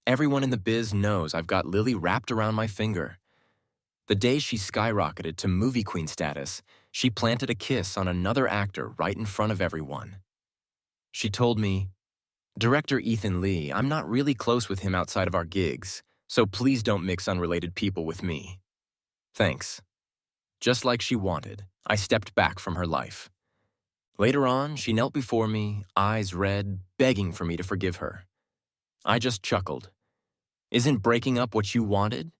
Everyone in the biz knows I've got Lily wrapped around my finger. The day she skyrocketed to movie queen status, she planted a kiss on another actor right in front of everyone. She told me, "Director Ethan Lee, I'm not really close with him outside of our gigs, so please don't mix unrelated people with me." Thanks. Just like she wanted, I stepped back from her life. Later on, she knelt before me, eyes red, begging for me to forgive her. I just chuckled. Isn't breaking up what you wanted?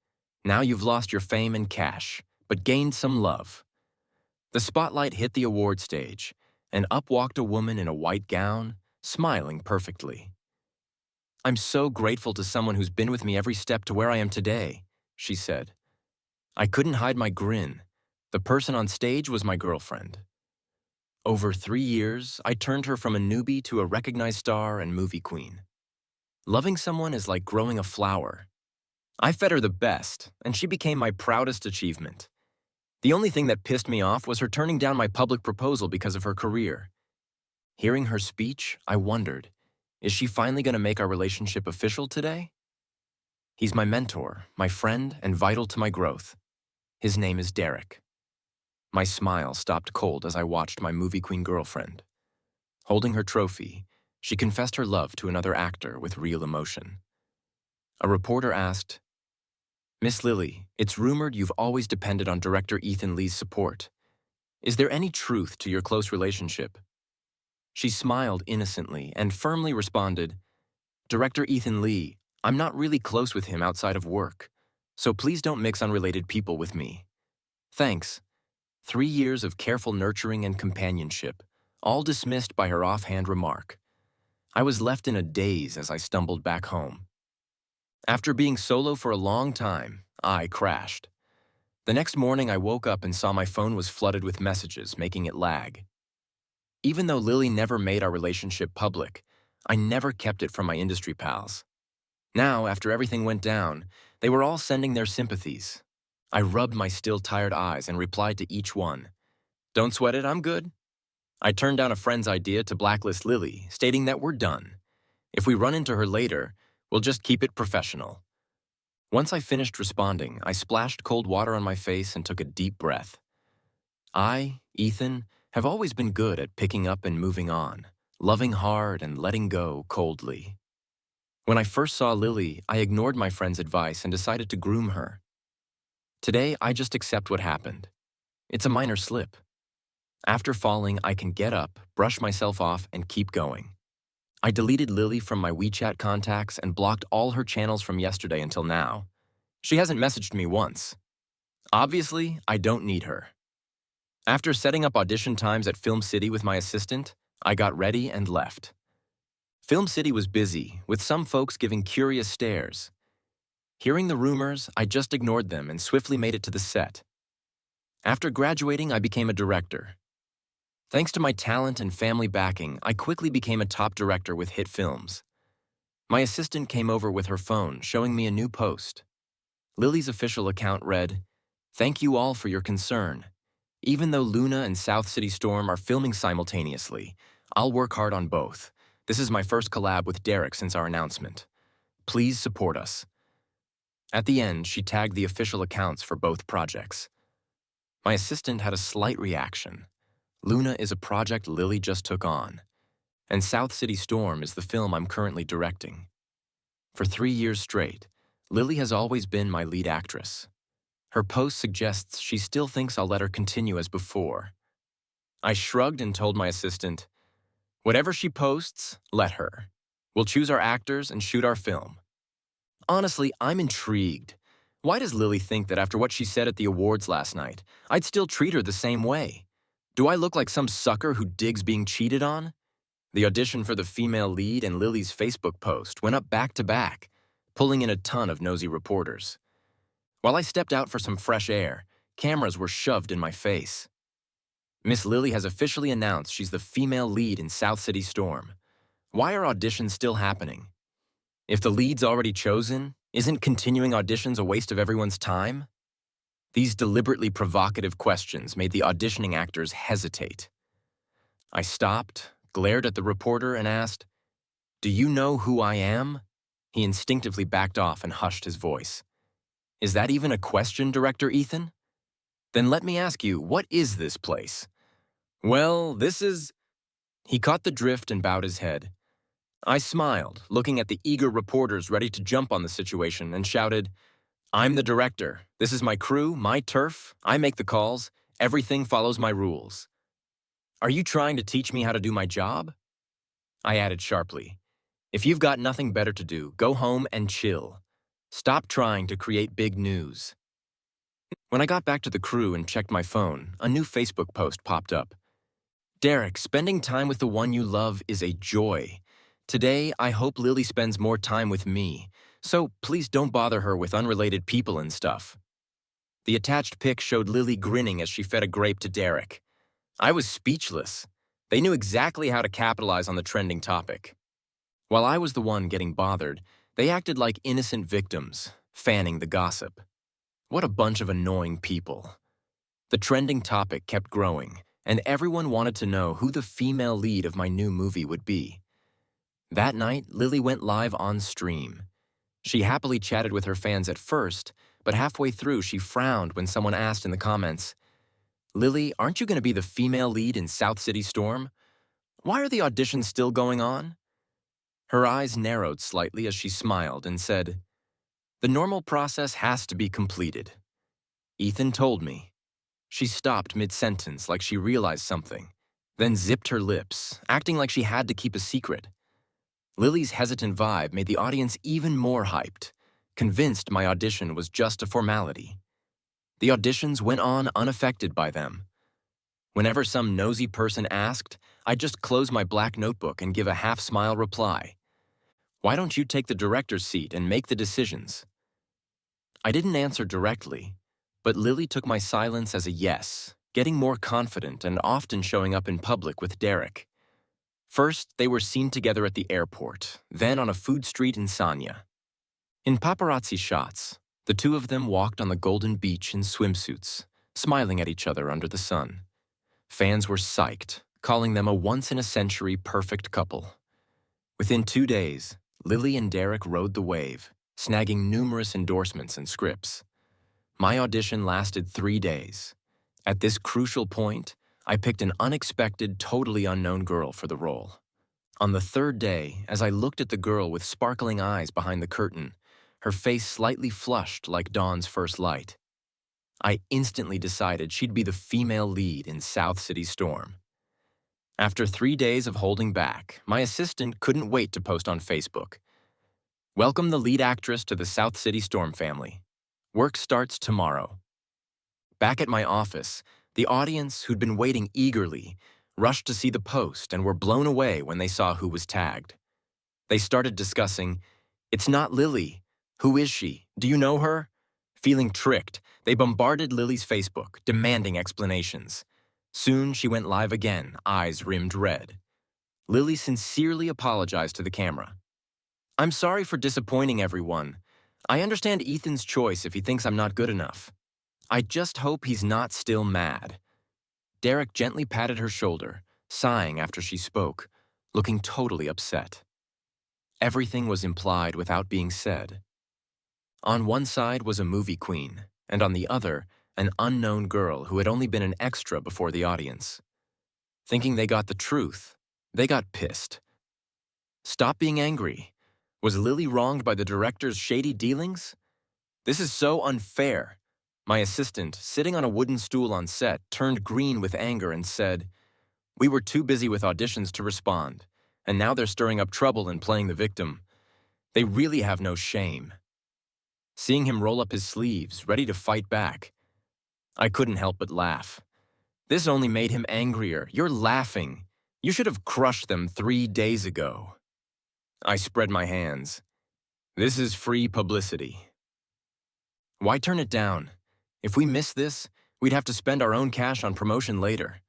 Now you've lost your fame and cash, but gained some love. The spotlight hit the award stage, and up walked a woman in a white gown, smiling perfectly. "I'm so grateful to someone who's been with me every step to where I am today," she said. I couldn't hide my grin. The person on stage was my girlfriend. Over 3 years, I turned her from a newbie to a recognized star and movie queen. Loving someone is like growing a flower. I fed her the best, and she became my proudest achievement. The only thing that pissed me off was her turning down my public proposal because of her career. Hearing her speech, I wondered, is she finally going to make our relationship official today? He's my mentor, my friend, and vital to my growth. His name is Derek. My smile stopped cold as I watched my movie queen girlfriend. Holding her trophy, she confessed her love to another actor with real emotion. A reporter asked, "Miss Lily, it's rumored you've always depended on director Ethan Lee's support. Is there any truth to your close relationship?" She smiled innocently and firmly responded, "Director Ethan Lee, I'm not really close with him outside of work, so please don't mix unrelated people with me. Thanks." 3 years of careful nurturing and companionship, all dismissed by her offhand remark. I was left in a daze as I stumbled back home. After being solo for a long time, I crashed. The next morning I woke up and saw my phone was flooded with messages, making it lag. Even though Lily never made our relationship public, I never kept it from my industry pals. Now, after everything went down, they were all sending their sympathies. I rubbed my still tired eyes and replied to each one, "Don't sweat it, I'm good." I turned down a friend's idea to blacklist Lily, stating that we're done. If we run into her later, we'll just keep it professional. Once I finished responding, I splashed cold water on my face and took a deep breath. I, Ethan, have always been good at picking up and moving on, loving hard and letting go coldly. When I first saw Lily, I ignored my friend's advice and decided to groom her. Today, I just accept what happened. It's a minor slip. After falling, I can get up, brush myself off, and keep going. I deleted Lily from my WeChat contacts and blocked all her channels from yesterday until now. She hasn't messaged me once. Obviously, I don't need her. After setting up audition times at Film City with my assistant, I got ready and left. Film City was busy, with some folks giving curious stares. Hearing the rumors, I just ignored them and swiftly made it to the set. After graduating, I became a director. Thanks to my talent and family backing, I quickly became a top director with hit films. My assistant came over with her phone, showing me a new post. Lily's official account read, "Thank you all for your concern. Even though Luna and South City Storm are filming simultaneously, I'll work hard on both. This is my first collab with Derek since our announcement. Please support us." At the end, she tagged the official accounts for both projects. My assistant had a slight reaction. Luna is a project Lily just took on, and South City Storm is the film I'm currently directing. For 3 years straight, Lily has always been my lead actress. Her post suggests she still thinks I'll let her continue as before. I shrugged and told my assistant, "Whatever she posts, let her. We'll choose our actors and shoot our film." Honestly, I'm intrigued. Why does Lily think that after what she said at the awards last night, I'd still treat her the same way? Do I look like some sucker who digs being cheated on? The audition for the female lead and Lily's Facebook post went up back to back, pulling in a ton of nosy reporters. While I stepped out for some fresh air, cameras were shoved in my face. Miss Lily has officially announced she's the female lead in South City Storm. Why are auditions still happening? If the lead's already chosen, isn't continuing auditions a waste of everyone's time? These deliberately provocative questions made the auditioning actors hesitate. I stopped, glared at the reporter, and asked, "Do you know who I am?" He instinctively backed off and hushed his voice. Is that even a question, Director Ethan? Then let me ask you, what is this place? Well, this is... He caught the drift and bowed his head. I smiled, looking at the eager reporters ready to jump on the situation, and shouted, I'm the director. This is my crew, my turf. I make the calls. Everything follows my rules. Are you trying to teach me how to do my job? I added sharply, if you've got nothing better to do, go home and chill. Stop trying to create big news. When I got back to the crew and checked my phone, a new Facebook post popped up. Derek, spending time with the one you love is a joy. Today, I hope Lily spends more time with me, so please don't bother her with unrelated people and stuff. The attached pic showed Lily grinning as she fed a grape to Derek. I was speechless. They knew exactly how to capitalize on the trending topic. While I was the one getting bothered, they acted like innocent victims, fanning the gossip. What a bunch of annoying people. The trending topic kept growing, and everyone wanted to know who the female lead of my new movie would be. That night, Lily went live on stream. She happily chatted with her fans at first, but halfway through she frowned when someone asked in the comments, Lily, aren't you going to be the female lead in South City Storm? Why are the auditions still going on? Her eyes narrowed slightly as she smiled and said, the normal process has to be completed. Ethan told me. She stopped mid-sentence like she realized something, then zipped her lips, acting like she had to keep a secret. Lily's hesitant vibe made the audience even more hyped, convinced my audition was just a formality. The auditions went on unaffected by them. Whenever some nosy person asked, I'd just close my black notebook and give a half-smile reply. Why don't you take the director's seat and make the decisions? I didn't answer directly, but Lily took my silence as a yes, getting more confident and often showing up in public with Derek. First, they were seen together at the airport, then on a food street in Sanya. In paparazzi shots, the two of them walked on the Golden Beach in swimsuits, smiling at each other under the sun. Fans were psyched, calling them a once-in-a-century perfect couple. Within 2 days, Lily and Derek rode the wave, snagging numerous endorsements and scripts. My audition lasted 3 days. At this crucial point, I picked an unexpected, totally unknown girl for the role. On the 3rd day, as I looked at the girl with sparkling eyes behind the curtain, her face slightly flushed like dawn's first light. I instantly decided she'd be the female lead in South City Storm. After 3 days of holding back, my assistant couldn't wait to post on Facebook. Welcome the lead actress to the South City Storm family. Work starts tomorrow. Back at my office, the audience, who'd been waiting eagerly, rushed to see the post and were blown away when they saw who was tagged. They started discussing, it's not Lily. Who is she? Do you know her? Feeling tricked, they bombarded Lily's Facebook, demanding explanations. Soon she went live again, eyes rimmed red. Lily sincerely apologized to the camera. I'm sorry for disappointing everyone. I understand Ethan's choice if he thinks I'm not good enough. I just hope he's not still mad. Derek gently patted her shoulder, sighing after she spoke, looking totally upset. Everything was implied without being said. On one side was a movie queen, and on the other, an unknown girl who had only been an extra before the audience. Thinking they got the truth, they got pissed. Stop being angry. Was Lily wronged by the director's shady dealings? This is so unfair. My assistant, sitting on a wooden stool on set, turned green with anger and said, we were too busy with auditions to respond, and now they're stirring up trouble and playing the victim. They really have no shame. Seeing him roll up his sleeves, ready to fight back, I couldn't help but laugh. This only made him angrier. You're laughing. You should have crushed them 3 days ago. I spread my hands. This is free publicity. Why turn it down? If we miss this, we'd have to spend our own cash on promotion later.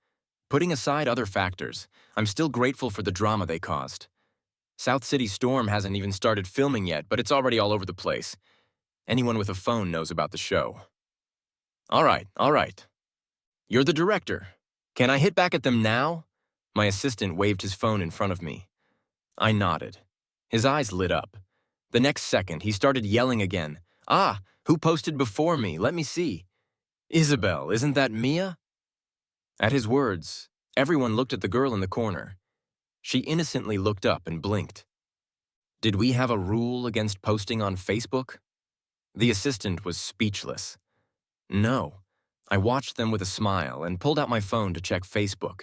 Putting aside other factors, I'm still grateful for the drama they caused. South City Storm hasn't even started filming yet, but it's already all over the place. Anyone with a phone knows about the show. All right. You're the director. Can I hit back at them now? My assistant waved his phone in front of me. I nodded. His eyes lit up. The next second, he started yelling again. Ah, who posted before me? Let me see. Isabel, isn't that Mia? At his words, everyone looked at the girl in the corner. She innocently looked up and blinked. Did we have a rule against posting on Facebook? The assistant was speechless. No. I watched them with a smile and pulled out my phone to check Facebook.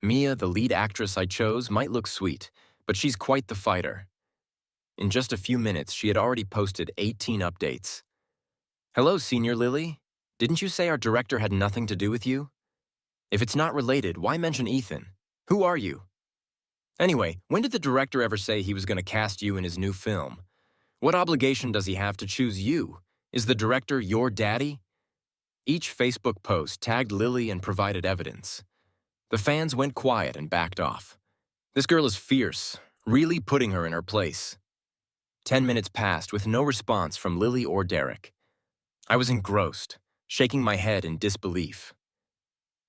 Mia, the lead actress I chose, might look sweet, but she's quite the fighter. In just a few minutes, she had already posted 18 updates. Hello, Senior Lily. Didn't you say our director had nothing to do with you? If it's not related, why mention Ethan? Who are you? Anyway, when did the director ever say he was going to cast you in his new film? What obligation does he have to choose you? Is the director your daddy? Each Facebook post tagged Lily and provided evidence. The fans went quiet and backed off. This girl is fierce, really putting her in her place. 10 minutes passed with no response from Lily or Derek. I was engrossed, shaking my head in disbelief.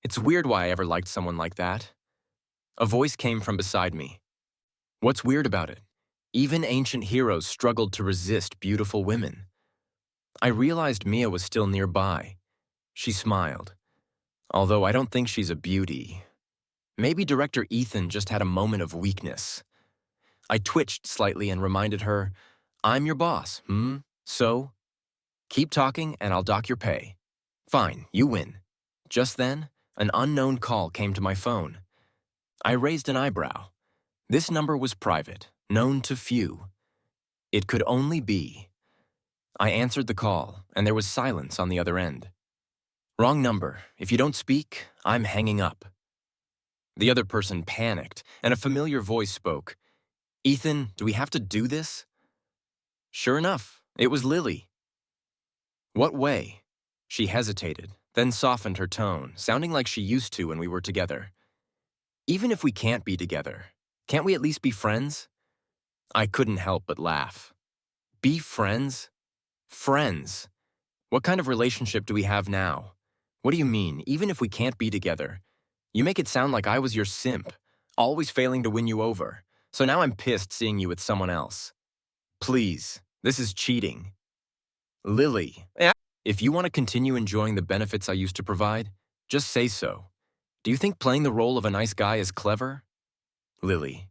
It's weird why I ever liked someone like that. A voice came from beside me. What's weird about it? Even ancient heroes struggled to resist beautiful women. I realized Mia was still nearby. She smiled. Although I don't think she's a beauty. Maybe director Ethan just had a moment of weakness. I twitched slightly and reminded her, I'm your boss, So? Keep talking and I'll dock your pay. Fine, you win. Just then, an unknown call came to my phone. I raised an eyebrow. This number was private, known to few. It could only be. I answered the call, and there was silence on the other end. Wrong number. If you don't speak, I'm hanging up. The other person panicked, and a familiar voice spoke. Ethan, do we have to do this? Sure enough, it was Lily. What way? She hesitated, then softened her tone, sounding like she used to when we were together. Even if we can't be together, can't we at least be friends? I couldn't help but laugh. Be friends? Friends? What kind of relationship do we have now? What do you mean, even if we can't be together? You make it sound like I was your simp, always failing to win you over. So now I'm pissed seeing you with someone else. Please, this is cheating. Lily, if you want to continue enjoying the benefits I used to provide, just say so. Do you think playing the role of a nice guy is clever? Lily,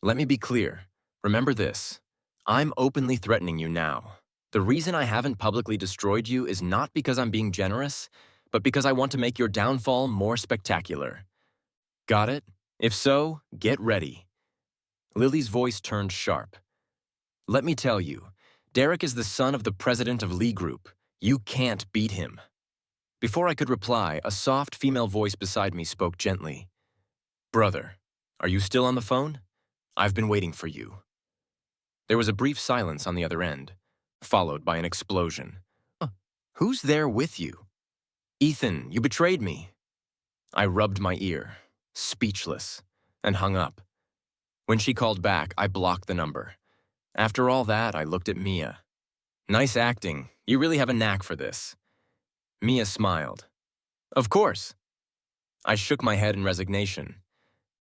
let me be clear. Remember this. I'm openly threatening you now. The reason I haven't publicly destroyed you is not because I'm being generous, but because I want to make your downfall more spectacular. Got it? If so, get ready. Lily's voice turned sharp. Let me tell you, Derek is the son of the president of Lee Group. You can't beat him. Before I could reply, a soft female voice beside me spoke gently. Brother, are you still on the phone? I've been waiting for you. There was a brief silence on the other end, followed by an explosion. Who's there with you? Ethan, you betrayed me. I rubbed my ear, speechless, and hung up. When she called back, I blocked the number. After all that, I looked at Mia. Nice acting. You really have a knack for this. Mia smiled. Of course. I shook my head in resignation.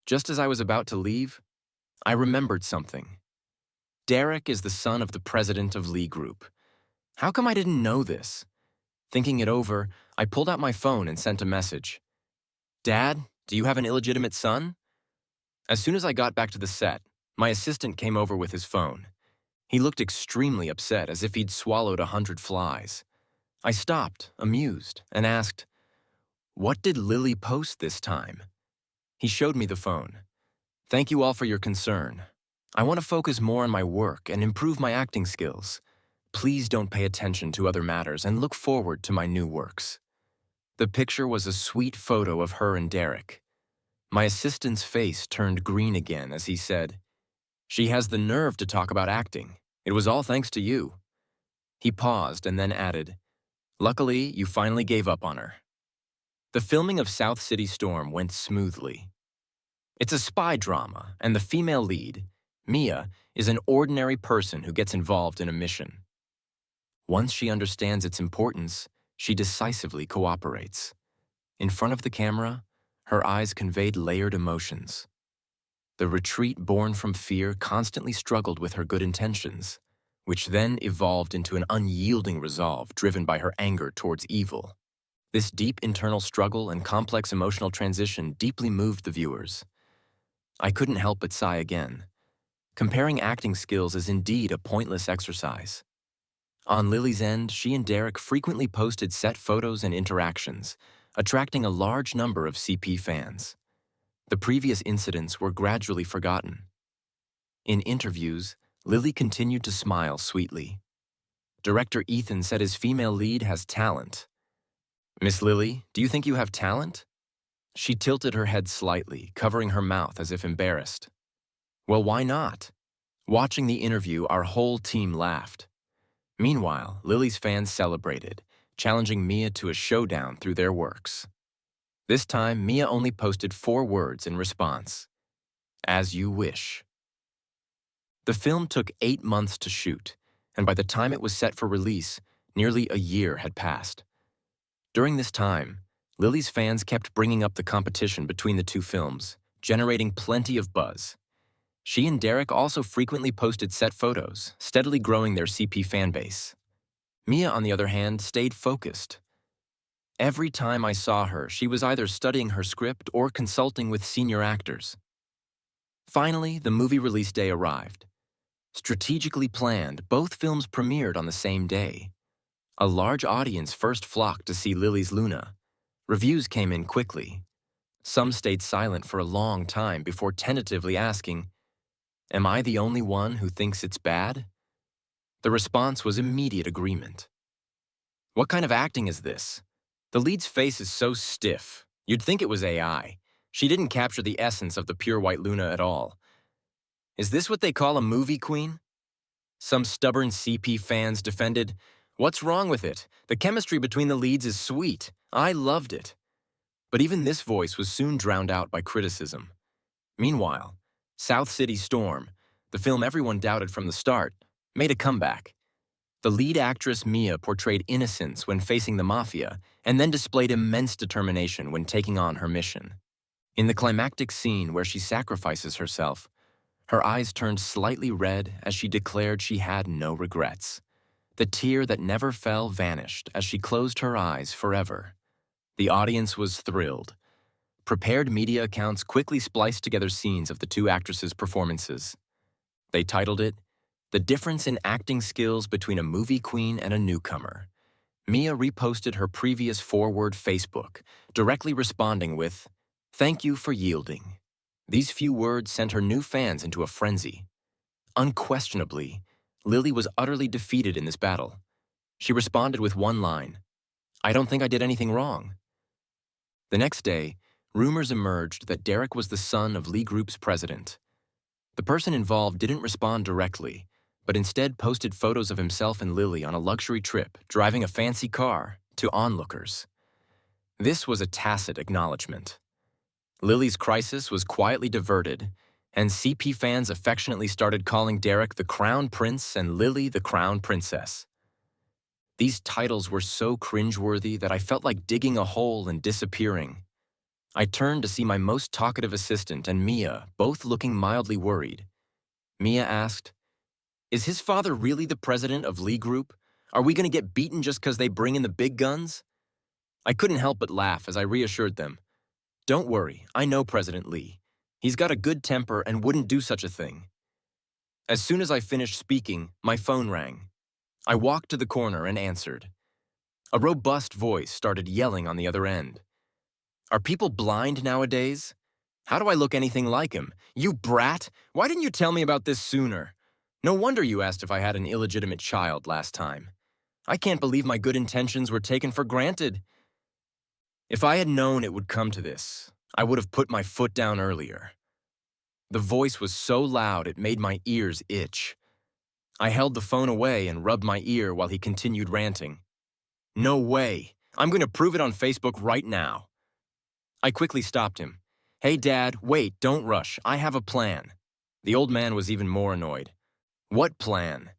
Just as I was about to leave, I remembered something. Derek is the son of the president of Lee Group. How come I didn't know this? Thinking it over, I pulled out my phone and sent a message. Dad, do you have an illegitimate son? As soon as I got back to the set, my assistant came over with his phone. He looked extremely upset, as if he'd swallowed 100 flies. I stopped, amused, and asked, What did Lily post this time? He showed me the phone. Thank you all for your concern. I want to focus more on my work and improve my acting skills. Please don't pay attention to other matters and look forward to my new works. The picture was a sweet photo of her and Derek. My assistant's face turned green again as he said, She has the nerve to talk about acting. It was all thanks to you. He paused and then added, Luckily, you finally gave up on her. The filming of South City Storm went smoothly. It's a spy drama, and the female lead, Mia, is an ordinary person who gets involved in a mission. Once she understands its importance, she decisively cooperates. In front of the camera, her eyes conveyed layered emotions. The retreat born from fear constantly struggled with her good intentions. which then evolved into an unyielding resolve driven by her anger towards evil. This deep internal struggle and complex emotional transition deeply moved the viewers. I couldn't help but sigh again. Comparing acting skills is indeed a pointless exercise. On Lily's end, she and Derek frequently posted set photos and interactions, attracting a large number of CP fans. The previous incidents were gradually forgotten. In interviews, Lily continued to smile sweetly. Director Ethan said his female lead has talent. "Miss Lily, do you think you have talent?" She tilted her head slightly, covering her mouth as if embarrassed. "Well, why not?" Watching the interview, our whole team laughed. Meanwhile, Lily's fans celebrated, challenging Mia to a showdown through their works. This time, Mia only posted 4 words in response: "As you wish." The film took 8 months to shoot, and by the time it was set for release, nearly a year had passed. During this time, Lily's fans kept bringing up the competition between the two films, generating plenty of buzz. She and Derek also frequently posted set photos, steadily growing their CP fanbase. Mia, on the other hand, stayed focused. Every time I saw her, she was either studying her script or consulting with senior actors. Finally, the movie release day arrived. Strategically planned, both films premiered on the same day. A large audience first flocked to see Lily's Luna. Reviews came in quickly. Some stayed silent for a long time before tentatively asking, "Am I the only one who thinks it's bad?" The response was immediate agreement. "What kind of acting is this? The lead's face is so stiff. You'd think it was AI. She didn't capture the essence of the pure white Luna at all. Is this what they call a movie queen?" Some stubborn CP fans defended, "What's wrong with it? The chemistry between the leads is sweet. I loved it." But even this voice was soon drowned out by criticism. Meanwhile, South City Storm, the film everyone doubted from the start, made a comeback. The lead actress Mia portrayed innocence when facing the mafia and then displayed immense determination when taking on her mission. In the climactic scene where she sacrifices herself, her eyes turned slightly red as she declared she had no regrets. The tear that never fell vanished as she closed her eyes forever. The audience was thrilled. Prepared media accounts quickly spliced together scenes of the two actresses' performances. They titled it, "The Difference in Acting Skills Between a Movie Queen and a Newcomer." Mia reposted her previous forward Facebook, directly responding with, "Thank you for yielding." These few words sent her new fans into a frenzy. Unquestionably, Lily was utterly defeated in this battle. She responded with one line, "I don't think I did anything wrong." The next day, rumors emerged that Derek was the son of Lee Group's president. The person involved didn't respond directly, but instead posted photos of himself and Lily on a luxury trip, driving a fancy car, to onlookers. This was a tacit acknowledgement. Lily's crisis was quietly diverted, and CP fans affectionately started calling Derek the Crown Prince and Lily the Crown Princess. These titles were so cringeworthy that I felt like digging a hole and disappearing. I turned to see my most talkative assistant and Mia, both looking mildly worried. Mia asked, "Is his father really the president of Lee Group? Are we going to get beaten just because they bring in the big guns?" I couldn't help but laugh as I reassured them, "Don't worry, I know President Lee. He's got a good temper and wouldn't do such a thing." As soon as I finished speaking, my phone rang. I walked to the corner and answered. A robust voice started yelling on the other end. "Are people blind nowadays? How do I look anything like him? You brat! Why didn't you tell me about this sooner? No wonder you asked if I had an illegitimate child last time. I can't believe my good intentions were taken for granted. If I had known it would come to this, I would have put my foot down earlier." The voice was so loud it made my ears itch. I held the phone away and rubbed my ear while he continued ranting. "No way! I'm going to prove it on Facebook right now." I quickly stopped him. "Hey, Dad, wait, don't rush. I have a plan." The old man was even more annoyed. "What plan?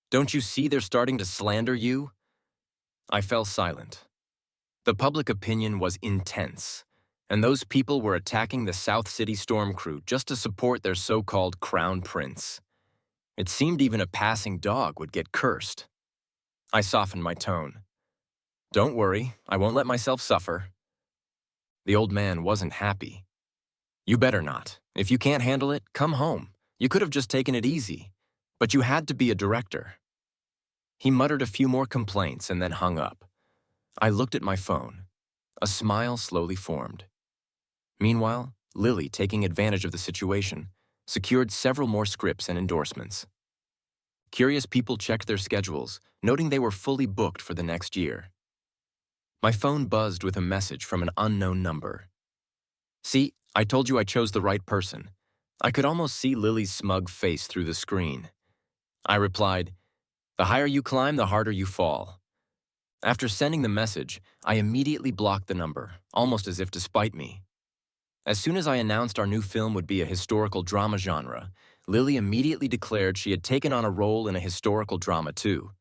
Don't you see they're starting to slander you?" I fell silent. The public opinion was intense, and those people were attacking the South City Storm crew just to support their so-called Crown Prince. It seemed even a passing dog would get cursed. I softened my tone. Don't worry, I won't let myself suffer. The old man wasn't happy. You better not. If you can't handle it, come home. You could have just taken it easy. But you had to be a director. He muttered a few more complaints and then hung up. I looked at my phone. A smile slowly formed. Meanwhile, Lily, taking advantage of the situation, secured several more scripts and endorsements. Curious people checked their schedules, noting they were fully booked for the next year. My phone buzzed with a message from an unknown number. See, I told you I chose the right person. I could almost see Lily's smug face through the screen. I replied, the higher you climb, the harder you fall. After sending the message, I immediately blocked the number, almost as if to spite me. As soon as I announced our new film would be a historical drama genre, Lily immediately declared she had taken on a role in a historical drama too.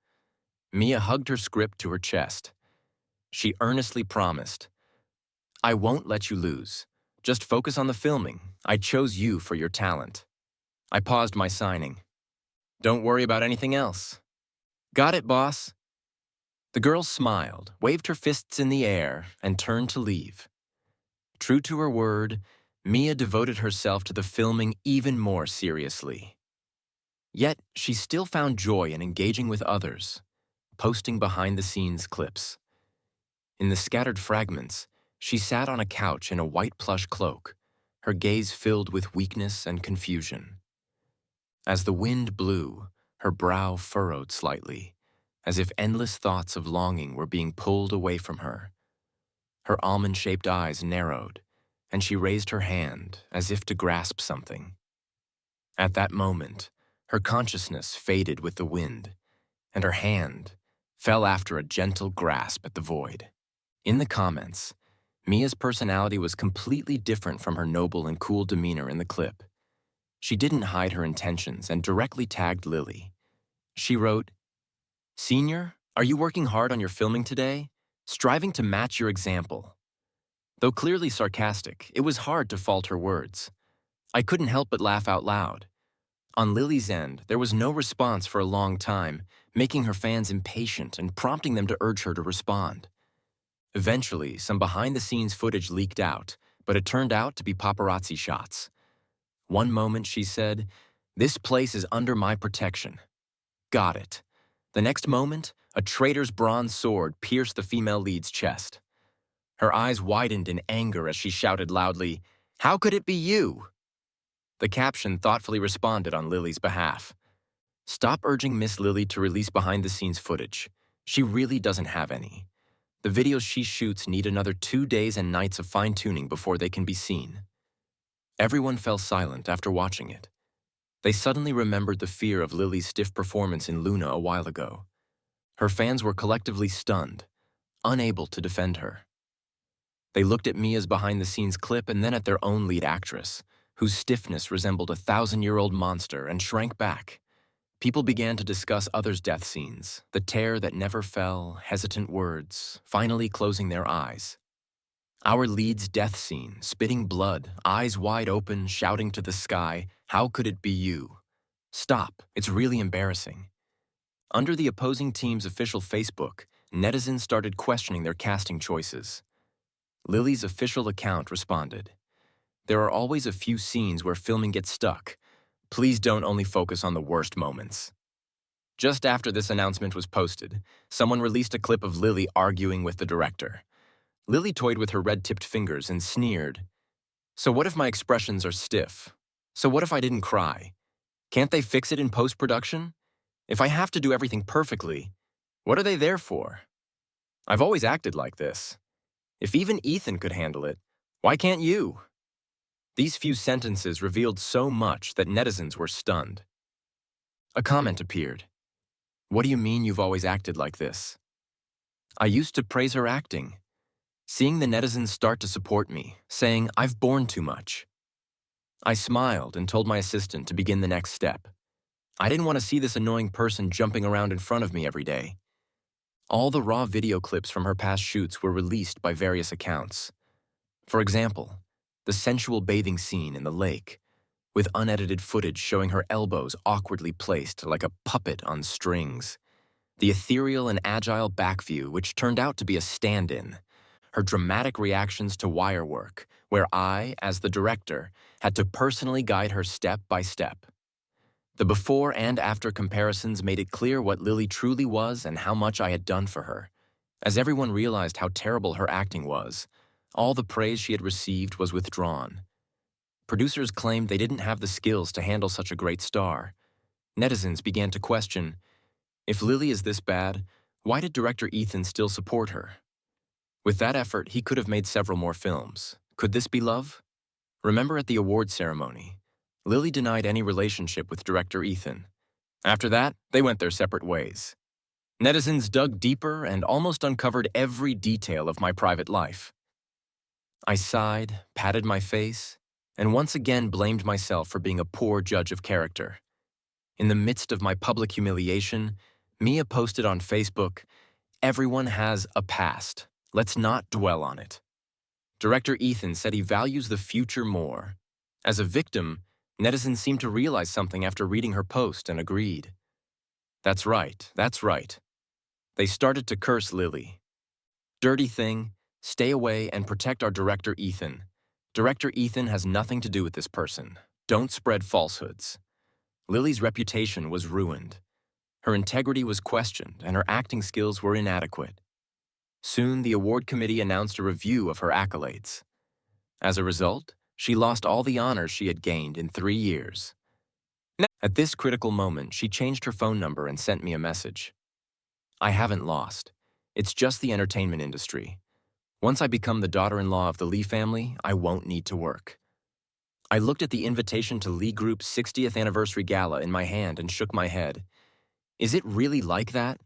Mia hugged her script to her chest. She earnestly promised, I won't let you lose. Just focus on the filming. I chose you for your talent. I paused my signing. Don't worry about anything else. Got it, boss. The girl smiled, waved her fists in the air, and turned to leave. True to her word, Mia devoted herself to the filming even more seriously. Yet, she still found joy in engaging with others, posting behind-the-scenes clips. In the scattered fragments, she sat on a couch in a white plush cloak, her gaze filled with weakness and confusion. As the wind blew, her brow furrowed slightly, as if endless thoughts of longing were being pulled away from her. Her almond-shaped eyes narrowed, and she raised her hand as if to grasp something. At that moment, her consciousness faded with the wind, and her hand fell after a gentle grasp at the void. In the comments, Mia's personality was completely different from her noble and cool demeanor in the clip. She didn't hide her intentions and directly tagged Lily. She wrote, Senior, are you working hard on your filming today? Striving to match your example. Though clearly sarcastic, it was hard to fault her words. I couldn't help but laugh out loud. On Lily's end, there was no response for a long time, making her fans impatient and prompting them to urge her to respond. Eventually, some behind-the-scenes footage leaked out, but it turned out to be paparazzi shots. One moment she said, "This place is under my protection." Got it. The next moment, a traitor's bronze sword pierced the female lead's chest. Her eyes widened in anger as she shouted loudly, "How could it be you?" The caption thoughtfully responded on Lily's behalf. Stop urging Miss Lily to release behind-the-scenes footage. She really doesn't have any. The videos she shoots need another 2 days and nights of fine-tuning before they can be seen. Everyone fell silent after watching it. They suddenly remembered the fear of Lily's stiff performance in Luna a while ago. Her fans were collectively stunned, unable to defend her. They looked at Mia's behind-the-scenes clip and then at their own lead actress, whose stiffness resembled a 1,000-year-old monster, and shrank back. People began to discuss others' death scenes, the tear that never fell, hesitant words, finally closing their eyes. Our lead's death scene, spitting blood, eyes wide open, shouting to the sky, "How could it be you?" Stop, it's really embarrassing. Under the opposing team's official Facebook, netizens started questioning their casting choices. Lily's official account responded, "There are always a few scenes where filming gets stuck. Please don't only focus on the worst moments." Just after this announcement was posted, someone released a clip of Lily arguing with the director. Lily toyed with her red-tipped fingers and sneered, "So what if my expressions are stiff? So what if I didn't cry? Can't they fix it in post-production? If I have to do everything perfectly, what are they there for? I've always acted like this. If even Ethan could handle it, why can't you?" These few sentences revealed so much that netizens were stunned. A comment appeared. "What do you mean you've always acted like this?" I used to praise her acting. Seeing the netizens start to support me, saying I've borne too much. I smiled and told my assistant to begin the next step. I didn't want to see this annoying person jumping around in front of me every day. All the raw video clips from her past shoots were released by various accounts. For example, the sensual bathing scene in the lake, with unedited footage showing her elbows awkwardly placed like a puppet on strings. The ethereal and agile back view, which turned out to be a stand-in. Her dramatic reactions to wire work, where I, as the director, had to personally guide her step by step. The before and after comparisons made it clear what Lily truly was and how much I had done for her. As everyone realized how terrible her acting was, all the praise she had received was withdrawn. Producers claimed they didn't have the skills to handle such a great star. Netizens began to question, if Lily is this bad, why did director Ethan still support her? With that effort, he could have made several more films. Could this be love? Remember at the award ceremony, Lily denied any relationship with director Ethan. After that, they went their separate ways. Netizens dug deeper and almost uncovered every detail of my private life. I sighed, patted my face, and once again blamed myself for being a poor judge of character. In the midst of my public humiliation, Mia posted on Facebook, "Everyone has a past. Let's not dwell on it." Director Ethan said he values the future more. As a victim, netizens seemed to realize something after reading her post and agreed. That's right, that's right. They started to curse Lily. Dirty thing, stay away and protect our director Ethan. Director Ethan has nothing to do with this person. Don't spread falsehoods. Lily's reputation was ruined. Her integrity was questioned and her acting skills were inadequate. Soon, the award committee announced a review of her accolades. As a result, she lost all the honors she had gained in 3 years. At this critical moment, she changed her phone number and sent me a message. I haven't lost. It's just the entertainment industry. Once I become the daughter-in-law of the Lee family, I won't need to work. I looked at the invitation to Lee Group's 60th anniversary gala in my hand and shook my head. Is it really like that?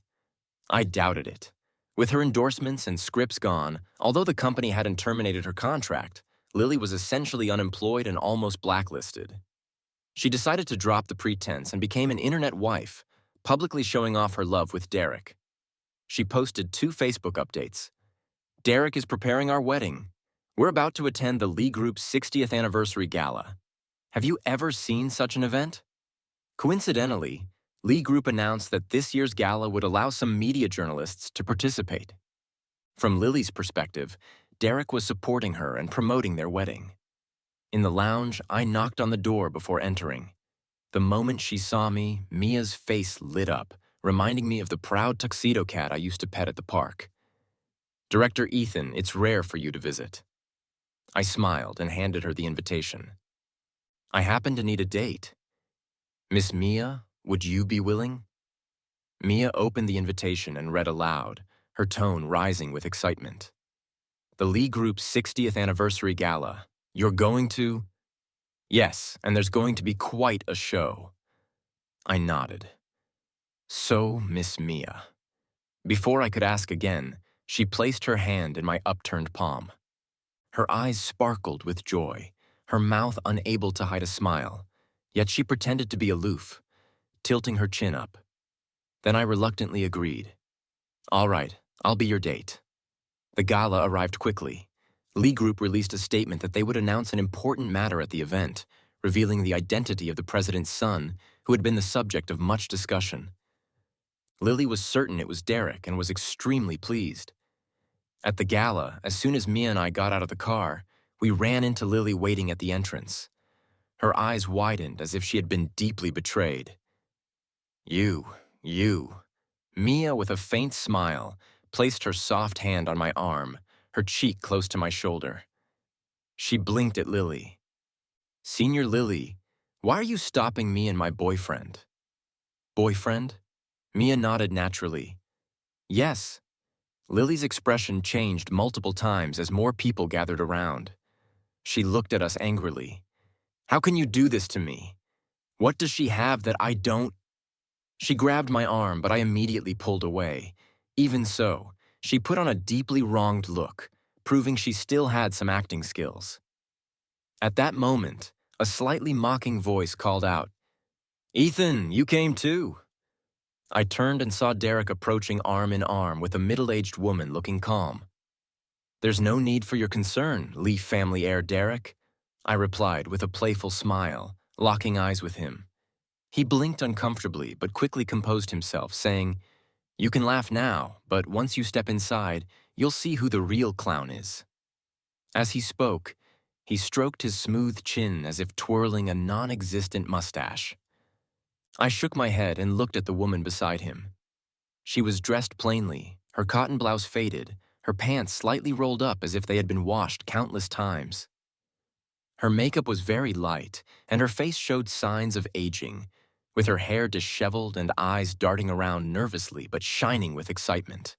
I doubted it. With her endorsements and scripts gone, although the company hadn't terminated her contract, Lily was essentially unemployed and almost blacklisted. She decided to drop the pretense and became an internet wife, publicly showing off her love with Derek. She posted 2 Facebook updates. Derek is preparing our wedding. We're about to attend the Lee Group's 60th anniversary gala. Have you ever seen such an event? Coincidentally, Lee Group announced that this year's gala would allow some media journalists to participate. From Lily's perspective, Derek was supporting her and promoting their wedding. In the lounge, I knocked on the door before entering. The moment she saw me, Mia's face lit up, reminding me of the proud tuxedo cat I used to pet at the park. Director Ethan, it's rare for you to visit. I smiled and handed her the invitation. I happen to need a date. Miss Mia, would you be willing? Mia opened the invitation and read aloud, her tone rising with excitement. The Lee Group's 60th anniversary gala. You're going to? Yes, and there's going to be quite a show. I nodded. So, Miss Mia. Before I could ask again, she placed her hand in my upturned palm. Her eyes sparkled with joy, her mouth unable to hide a smile, yet she pretended to be aloof, tilting her chin up. Then I reluctantly agreed. All right, I'll be your date. The gala arrived quickly. Lee Group released a statement that they would announce an important matter at the event, revealing the identity of the president's son, who had been the subject of much discussion. Lily was certain it was Derek and was extremely pleased. At the gala, as soon as Mia and I got out of the car, we ran into Lily waiting at the entrance. Her eyes widened as if she had been deeply betrayed. You. Mia, with a faint smile, placed her soft hand on my arm, her cheek close to my shoulder. She blinked at Lily. Senior Lily, why are you stopping me and my boyfriend? Boyfriend? Mia nodded naturally. Yes. Lily's expression changed multiple times as more people gathered around. She looked at us angrily. How can you do this to me? What does she have that I don't? She grabbed my arm, but I immediately pulled away. Even so, she put on a deeply wronged look, proving she still had some acting skills. At that moment, a slightly mocking voice called out, Ethan, you came too. I turned and saw Derek approaching arm in arm with a middle-aged woman looking calm. There's no need for your concern, Lee family heir Derek, I replied with a playful smile, locking eyes with him. He blinked uncomfortably, but quickly composed himself, saying, "You can laugh now, but once you step inside, you'll see who the real clown is." As he spoke, he stroked his smooth chin as if twirling a non-existent mustache. I shook my head and looked at the woman beside him. She was dressed plainly, her cotton blouse faded, her pants slightly rolled up as if they had been washed countless times. Her makeup was very light, and her face showed signs of aging, with her hair disheveled and eyes darting around nervously but shining with excitement.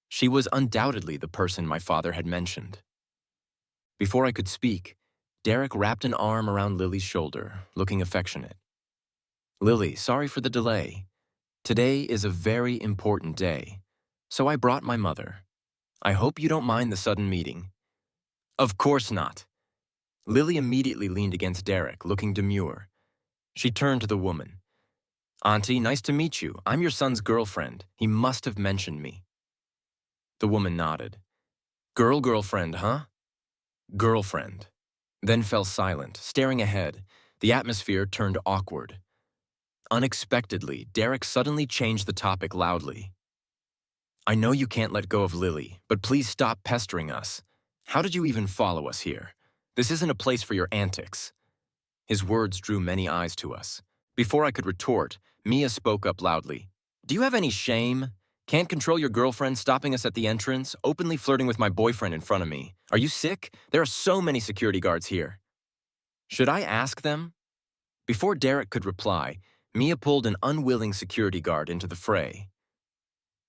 She was undoubtedly the person my father had mentioned. Before I could speak, Derek wrapped an arm around Lily's shoulder, looking affectionate. "Lily, sorry for the delay. Today is a very important day, so I brought my mother. I hope you don't mind the sudden meeting." "Of course not." Lily immediately leaned against Derek, looking demure. She turned to the woman. "Auntie, nice to meet you. I'm your son's girlfriend. He must have mentioned me." The woman nodded. Girlfriend, huh?" "Girlfriend." Then fell silent, staring ahead. The atmosphere turned awkward. Unexpectedly, Derek suddenly changed the topic loudly. "I know you can't let go of Lily, but please stop pestering us. How did you even follow us here? This isn't a place for your antics." His words drew many eyes to us. Before I could retort, Mia spoke up loudly. "Do you have any shame? Can't control your girlfriend stopping us at the entrance, openly flirting with my boyfriend in front of me. Are you sick? There are so many security guards here." "Should I ask them?" Before Derek could reply, Mia pulled an unwilling security guard into the fray.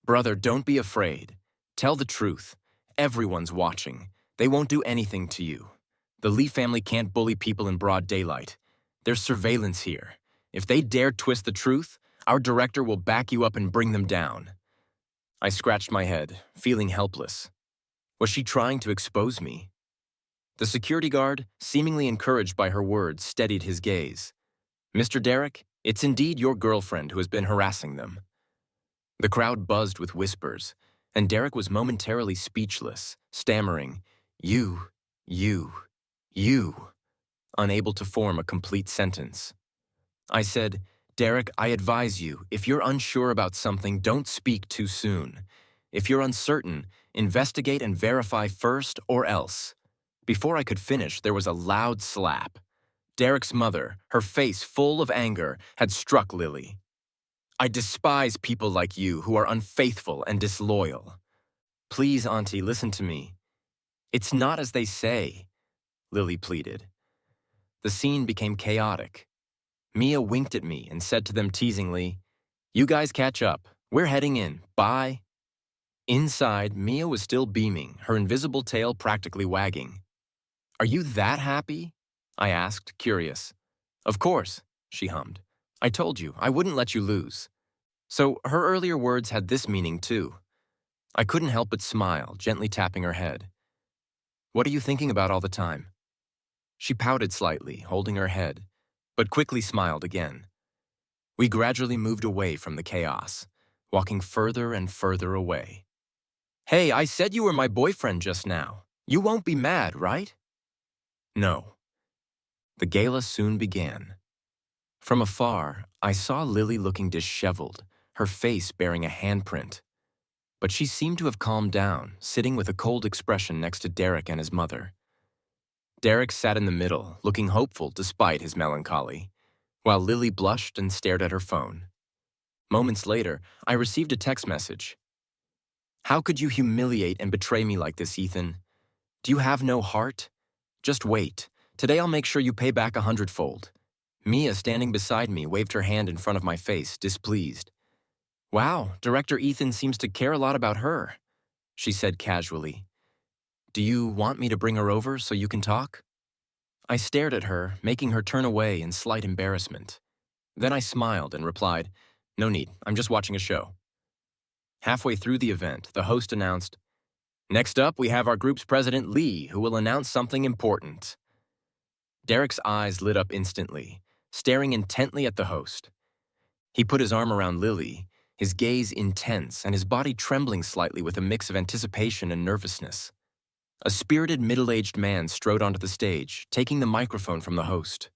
"Brother, don't be afraid. Tell the truth. Everyone's watching. They won't do anything to you. The Lee family can't bully people in broad daylight. There's surveillance here. If they dare twist the truth, our director will back you up and bring them down." I scratched my head, feeling helpless. Was she trying to expose me? The security guard, seemingly encouraged by her words, steadied his gaze. "Mr. Derek, it's indeed your girlfriend who has been harassing them." The crowd buzzed with whispers, and Derek was momentarily speechless, stammering, you, unable to form a complete sentence. I said, "Derek, I advise you, if you're unsure about something, don't speak too soon. If you're uncertain, investigate and verify first or else." Before I could finish, there was a loud slap. Derek's mother, her face full of anger, had struck Lily. "I despise people like you who are unfaithful and disloyal." "Please, Auntie, listen to me." "It's not as they say," Lily pleaded. The scene became chaotic. Mia winked at me and said to them teasingly, "You guys catch up. We're heading in. Bye." Inside, Mia was still beaming, her invisible tail practically wagging. "Are you that happy?" I asked, curious. "Of course," she hummed. "I told you, I wouldn't let you lose." So her earlier words had this meaning too. I couldn't help but smile, gently tapping her head. "What are you thinking about all the time?" She pouted slightly, holding her head, but quickly smiled again. We gradually moved away from the chaos, walking further and further away. "Hey, I said you were my boyfriend just now. You won't be mad, right?" "No." The gala soon began. From afar, I saw Lily looking disheveled, her face bearing a handprint. But she seemed to have calmed down, sitting with a cold expression next to Derek and his mother. Derek sat in the middle, looking hopeful despite his melancholy, while Lily blushed and stared at her phone. Moments later, I received a text message. "How could you humiliate and betray me like this, Ethan? Do you have no heart? Just wait. Today I'll make sure you pay back 100-fold. Mia, standing beside me, waved her hand in front of my face, displeased. "Wow, Director Ethan seems to care a lot about her," she said casually. "Do you want me to bring her over so you can talk?" I stared at her, making her turn away in slight embarrassment. Then I smiled and replied, "No need, I'm just watching a show." Halfway through the event, the host announced, "Next up, we have our group's president, Lee, who will announce something important." Derek's eyes lit up instantly, staring intently at the host. He put his arm around Lily, his gaze intense and his body trembling slightly with a mix of anticipation and nervousness. A spirited middle-aged man strode onto the stage, taking the microphone from the host.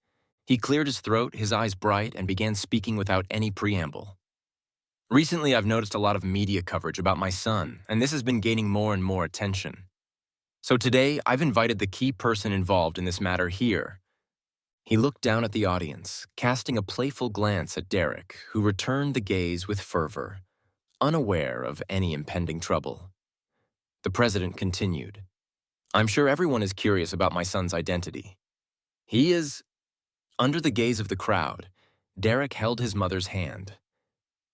He cleared his throat, his eyes bright, and began speaking without any preamble. Recently, I've noticed a lot of media coverage about my son, and this has been gaining more and more attention. So today, I've invited the key person involved in this matter here. He looked down at the audience, casting a playful glance at Derek, who returned the gaze with fervor, unaware of any impending trouble. The president continued, "I'm sure everyone is curious about my son's identity. He is..." Under the gaze of the crowd, Derek held his mother's hand.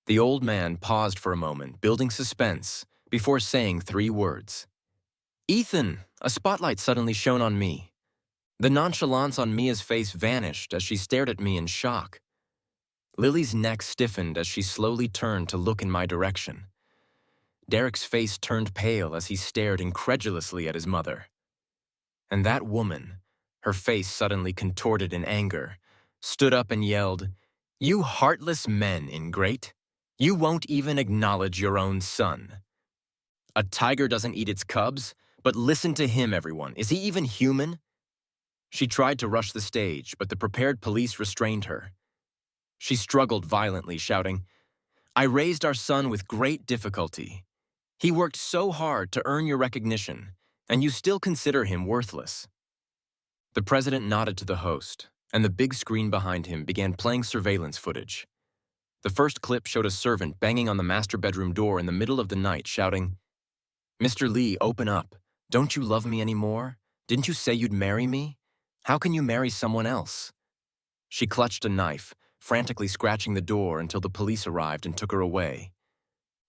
The old man paused for a moment, building suspense, before saying 3 words. "Ethan!" A spotlight suddenly shone on me. The nonchalance on Mia's face vanished as she stared at me in shock. Lily's neck stiffened as she slowly turned to look in my direction. Derek's face turned pale as he stared incredulously at his mother. And that woman, her face suddenly contorted in anger, stood up and yelled, "You heartless men, ingrate! You won't even acknowledge your own son. A tiger doesn't eat its cubs, but listen to him, everyone. Is he even human?" She tried to rush the stage, but the prepared police restrained her. She struggled violently, shouting, "I raised our son with great difficulty. He worked so hard to earn your recognition, and you still consider him worthless." The president nodded to the host, and the big screen behind him began playing surveillance footage. The first clip showed a servant banging on the master bedroom door in the middle of the night, shouting, "Mr. Lee, open up. Don't you love me anymore? Didn't you say you'd marry me? How can you marry someone else?" She clutched a knife, frantically scratching the door until the police arrived and took her away.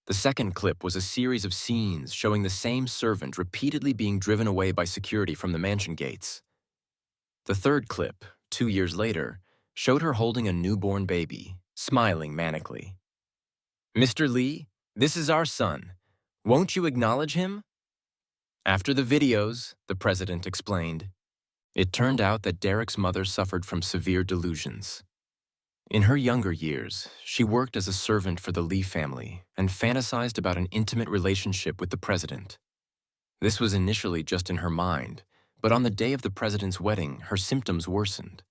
The second clip was a series of scenes showing the same servant repeatedly being driven away by security from the mansion gates. The third clip, 2 years later, showed her holding a newborn baby, smiling manically. "Mr. Lee, this is our son. Won't you acknowledge him?" After the videos, the president explained, it turned out that Derek's mother suffered from severe delusions. In her younger years, she worked as a servant for the Lee family and fantasized about an intimate relationship with the president. This was initially just in her mind, but on the day of the president's wedding, her symptoms worsened.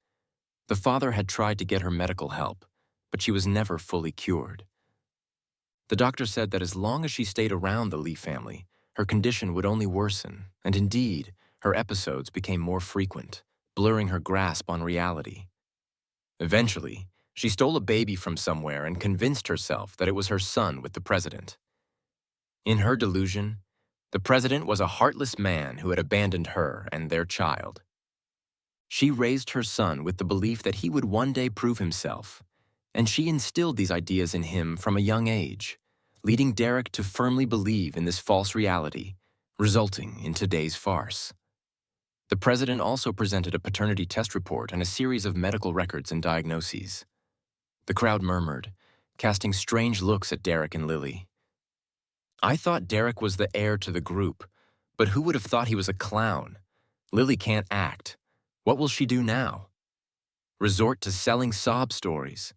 The father had tried to get her medical help, but she was never fully cured. The doctor said that as long as she stayed around the Lee family, her condition would only worsen, and indeed, her episodes became more frequent, blurring her grasp on reality. Eventually, she stole a baby from somewhere and convinced herself that it was her son with the president. In her delusion, the president was a heartless man who had abandoned her and their child. She raised her son with the belief that he would one day prove himself, and she instilled these ideas in him from a young age, leading Derek to firmly believe in this false reality, resulting in today's farce. The president also presented a paternity test report and a series of medical records and diagnoses. The crowd murmured, casting strange looks at Derek and Lily. I thought Derek was the heir to the group, but who would have thought he was a clown? Lily can't act. What will she do now? Resort to selling sob stories.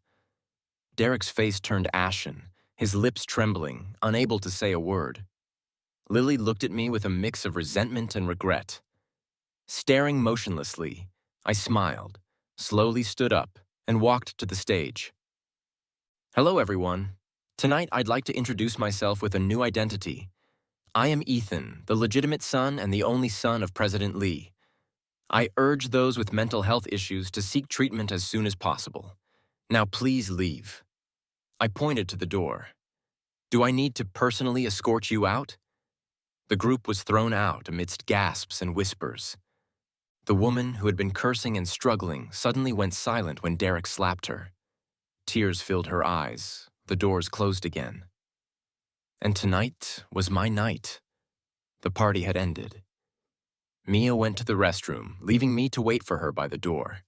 Derek's face turned ashen, his lips trembling, unable to say a word. Lily looked at me with a mix of resentment and regret. Staring motionlessly, I smiled, slowly stood up, and walked to the stage. "Hello, everyone. Tonight, I'd like to introduce myself with a new identity. I am Ethan, the legitimate son and the only son of President Lee. I urge those with mental health issues to seek treatment as soon as possible. Now please leave." I pointed to the door. "Do I need to personally escort you out?" The group was thrown out amidst gasps and whispers. The woman, who had been cursing and struggling, suddenly went silent when Derek slapped her. Tears filled her eyes. The doors closed again. And tonight was my night. The party had ended. Mia went to the restroom, leaving me to wait for her by the door.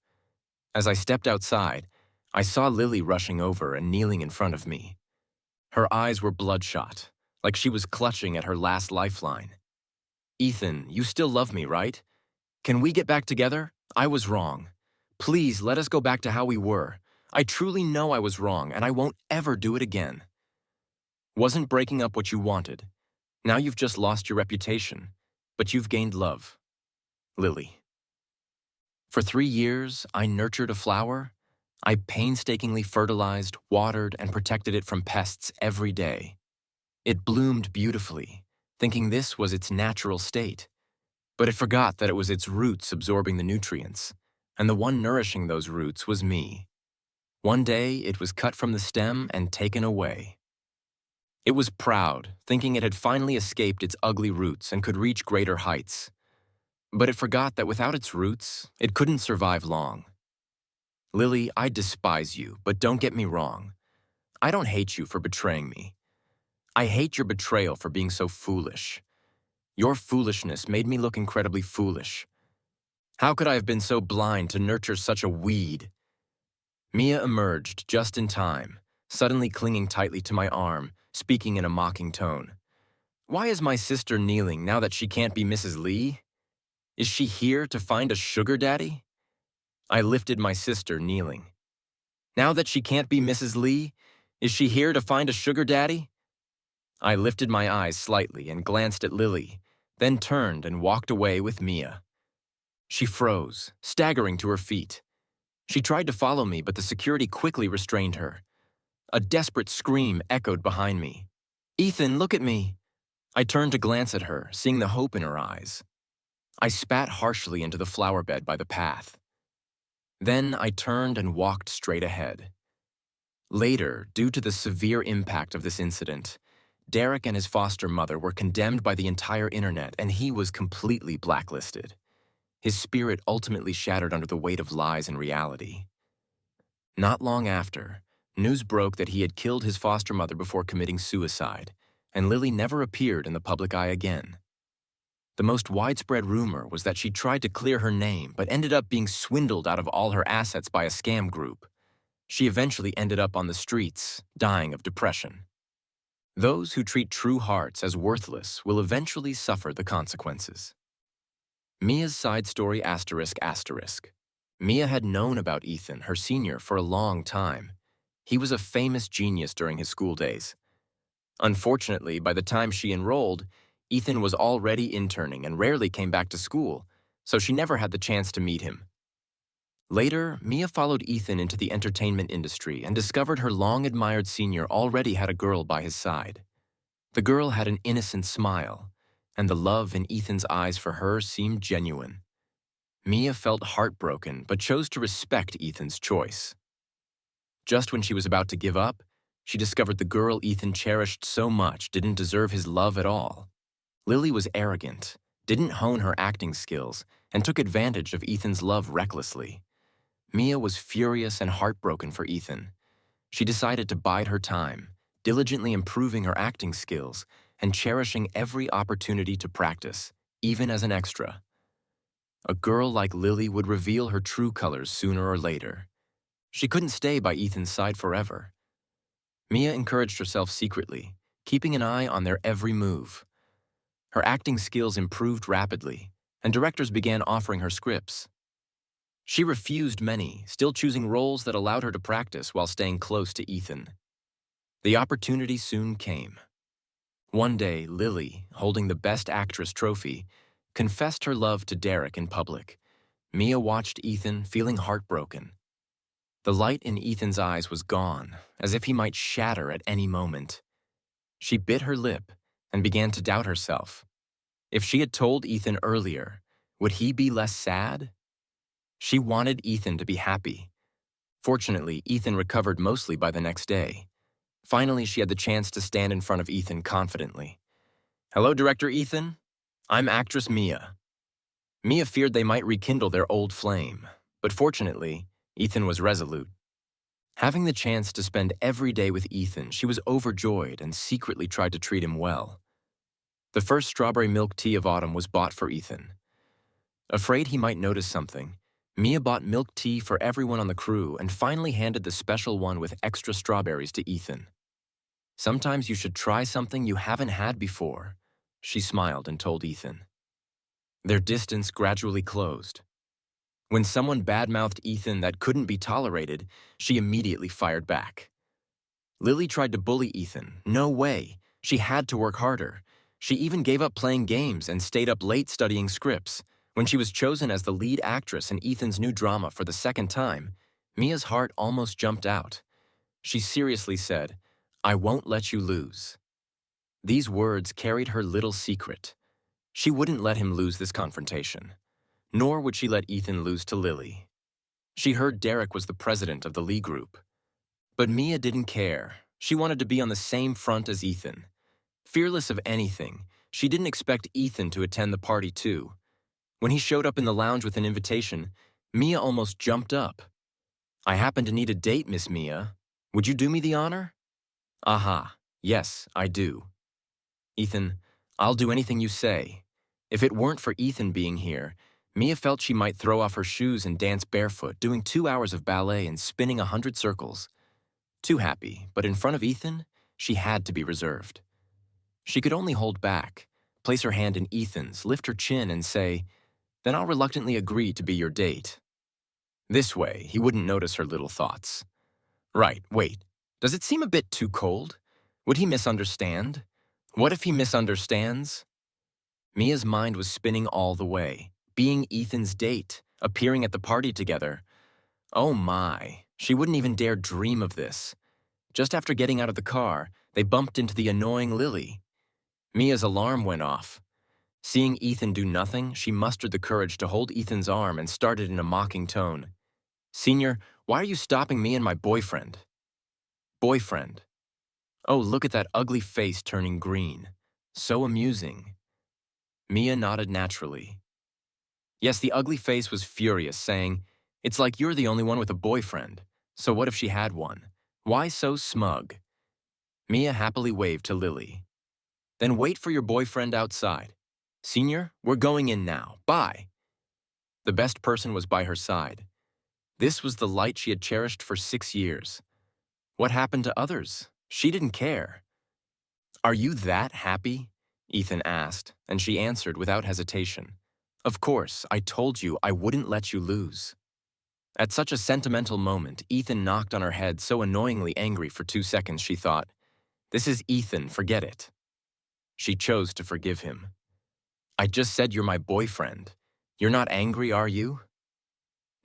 As I stepped outside, I saw Lily rushing over and kneeling in front of me. Her eyes were bloodshot, like she was clutching at her last lifeline. "Ethan, you still love me, right? Can we get back together? I was wrong. Please let us go back to how we were. I truly know I was wrong, and I won't ever do it again." Wasn't breaking up what you wanted? Now you've just lost your reputation, but you've gained love. Lily. For 3 years, I nurtured a flower. I painstakingly fertilized, watered, and protected it from pests every day. It bloomed beautifully, thinking this was its natural state. But it forgot that it was its roots absorbing the nutrients, and the one nourishing those roots was me. One day, it was cut from the stem and taken away. It was proud, thinking it had finally escaped its ugly roots and could reach greater heights. But it forgot that without its roots, it couldn't survive long. Lily, I despise you, but don't get me wrong. I don't hate you for betraying me. I hate your betrayal for being so foolish. Your foolishness made me look incredibly foolish. How could I have been so blind to nurture such a weed? Mia emerged just in time, suddenly clinging tightly to my arm, speaking in a mocking tone. Why is my sister kneeling now that she can't be Mrs. Lee? Is she here to find a sugar daddy? I lifted my sister, kneeling. Now that she can't be Mrs. Lee, is she here to find a sugar daddy? I lifted my eyes slightly and glanced at Lily, then turned and walked away with Mia. She froze, staggering to her feet. She tried to follow me, but the security quickly restrained her. A desperate scream echoed behind me. Ethan, look at me! I turned to glance at her, seeing the hope in her eyes. I spat harshly into the flower bed by the path. Then I turned and walked straight ahead. Later, due to the severe impact of this incident, Derek and his foster mother were condemned by the entire internet, and he was completely blacklisted. His spirit ultimately shattered under the weight of lies and reality. Not long after, news broke that he had killed his foster mother before committing suicide, and Lily never appeared in the public eye again. The most widespread rumor was that she tried to clear her name but ended up being swindled out of all her assets by a scam group. She eventually ended up on the streets, dying of depression. Those who treat true hearts as worthless will eventually suffer the consequences. Mia's side story ***. Mia had known about Ethan, her senior, for a long time. He was a famous genius during his school days. Unfortunately, by the time she enrolled, Ethan was already interning and rarely came back to school, so she never had the chance to meet him. Later, Mia followed Ethan into the entertainment industry and discovered her long-admired senior already had a girl by his side. The girl had an innocent smile, and the love in Ethan's eyes for her seemed genuine. Mia felt heartbroken but chose to respect Ethan's choice. Just when she was about to give up, she discovered the girl Ethan cherished so much didn't deserve his love at all. Lily was arrogant, didn't hone her acting skills, and took advantage of Ethan's love recklessly. Mia was furious and heartbroken for Ethan. She decided to bide her time, diligently improving her acting skills and cherishing every opportunity to practice, even as an extra. A girl like Lily would reveal her true colors sooner or later. She couldn't stay by Ethan's side forever. Mia encouraged herself secretly, keeping an eye on their every move. Her acting skills improved rapidly, and directors began offering her scripts. She refused many, still choosing roles that allowed her to practice while staying close to Ethan. The opportunity soon came. One day, Lily, holding the Best Actress trophy, confessed her love to Derek in public. Mia watched Ethan, feeling heartbroken. The light in Ethan's eyes was gone, as if he might shatter at any moment. She bit her lip and began to doubt herself. If she had told Ethan earlier, would he be less sad? She wanted Ethan to be happy. Fortunately, Ethan recovered mostly by the next day. Finally, she had the chance to stand in front of Ethan confidently. "Hello, Director Ethan. I'm actress Mia." Mia feared they might rekindle their old flame, but fortunately, Ethan was resolute. Having the chance to spend every day with Ethan, she was overjoyed and secretly tried to treat him well. The first strawberry milk tea of autumn was bought for Ethan. Afraid he might notice something, Mia bought milk tea for everyone on the crew and finally handed the special one with extra strawberries to Ethan. "Sometimes you should try something you haven't had before," she smiled and told Ethan. Their distance gradually closed. When someone badmouthed Ethan that couldn't be tolerated, she immediately fired back. Lily tried to bully Ethan. No way. She had to work harder. She even gave up playing games and stayed up late studying scripts, When she was chosen as the lead actress in Ethan's new drama for the second time, Mia's heart almost jumped out. She seriously said, "I won't let you lose." These words carried her little secret. She wouldn't let him lose this confrontation, nor would she let Ethan lose to Lily. She heard Derek was the president of the Lee Group. But Mia didn't care. She wanted to be on the same front as Ethan. Fearless of anything, she didn't expect Ethan to attend the party too. When he showed up in the lounge with an invitation, Mia almost jumped up. "I happen to need a date, Miss Mia. Would you do me the honor?" "Aha, yes, I do." "Ethan, I'll do anything you say." If it weren't for Ethan being here, Mia felt she might throw off her shoes and dance barefoot, doing 2 hours of ballet and spinning 100 circles. Too happy, but in front of Ethan, she had to be reserved. She could only hold back, place her hand in Ethan's, lift her chin, and say, "Then I'll reluctantly agree to be your date." This way, he wouldn't notice her little thoughts. Right, wait, does it seem a bit too cold? Would he misunderstand? What if he misunderstands? Mia's mind was spinning all the way, being Ethan's date, appearing at the party together. Oh my, she wouldn't even dare dream of this. Just after getting out of the car, they bumped into the annoying Lily. Mia's alarm went off. Seeing Ethan do nothing, she mustered the courage to hold Ethan's arm and started in a mocking tone. "Senior, why are you stopping me and my boyfriend?" "Boyfriend? Oh, look at that ugly face turning green. So amusing." Mia nodded naturally. Yes, the ugly face was furious, saying, "It's like you're the only one with a boyfriend. So what if she had one? Why so smug?" Mia happily waved to Lily. "Then wait for your boyfriend outside. Senior, we're going in now. Bye." The best person was by her side. This was the light she had cherished for 6 years. What happened to others? She didn't care. "Are you that happy?" Ethan asked, and she answered without hesitation. "Of course, I told you I wouldn't let you lose." At such a sentimental moment, Ethan knocked on her head, so annoyingly angry for 2 seconds she thought, "This is Ethan, forget it." She chose to forgive him. "I just said you're my boyfriend. You're not angry, are you?"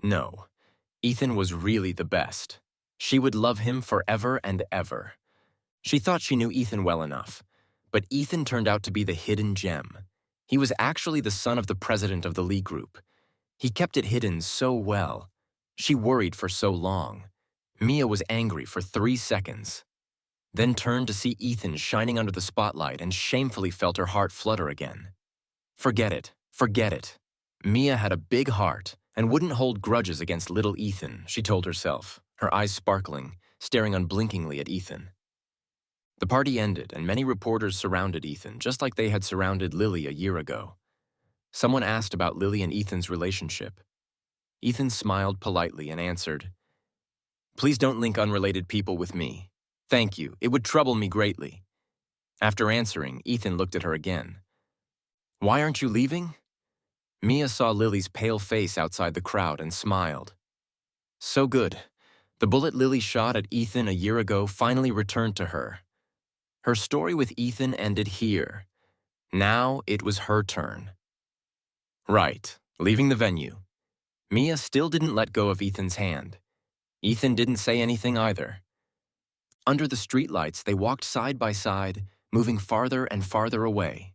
No. Ethan was really the best. She would love him forever and ever. She thought she knew Ethan well enough, but Ethan turned out to be the hidden gem. He was actually the son of the president of the Lee Group. He kept it hidden so well. She worried for so long. Mia was angry for 3 seconds, then turned to see Ethan shining under the spotlight and shamefully felt her heart flutter again. Forget it, forget it. Mia had a big heart and wouldn't hold grudges against little Ethan, she told herself, her eyes sparkling, staring unblinkingly at Ethan. The party ended, and many reporters surrounded Ethan, just like they had surrounded Lily a year ago. Someone asked about Lily and Ethan's relationship. Ethan smiled politely and answered, "Please don't link unrelated people with me. Thank you, it would trouble me greatly." After answering, Ethan looked at her again. "Why aren't you leaving?" Mia saw Lily's pale face outside the crowd and smiled. So good. The bullet Lily shot at Ethan a year ago finally returned to her. Her story with Ethan ended here. Now it was her turn. Right, leaving the venue. Mia still didn't let go of Ethan's hand. Ethan didn't say anything either. Under the streetlights, they walked side by side, moving farther and farther away.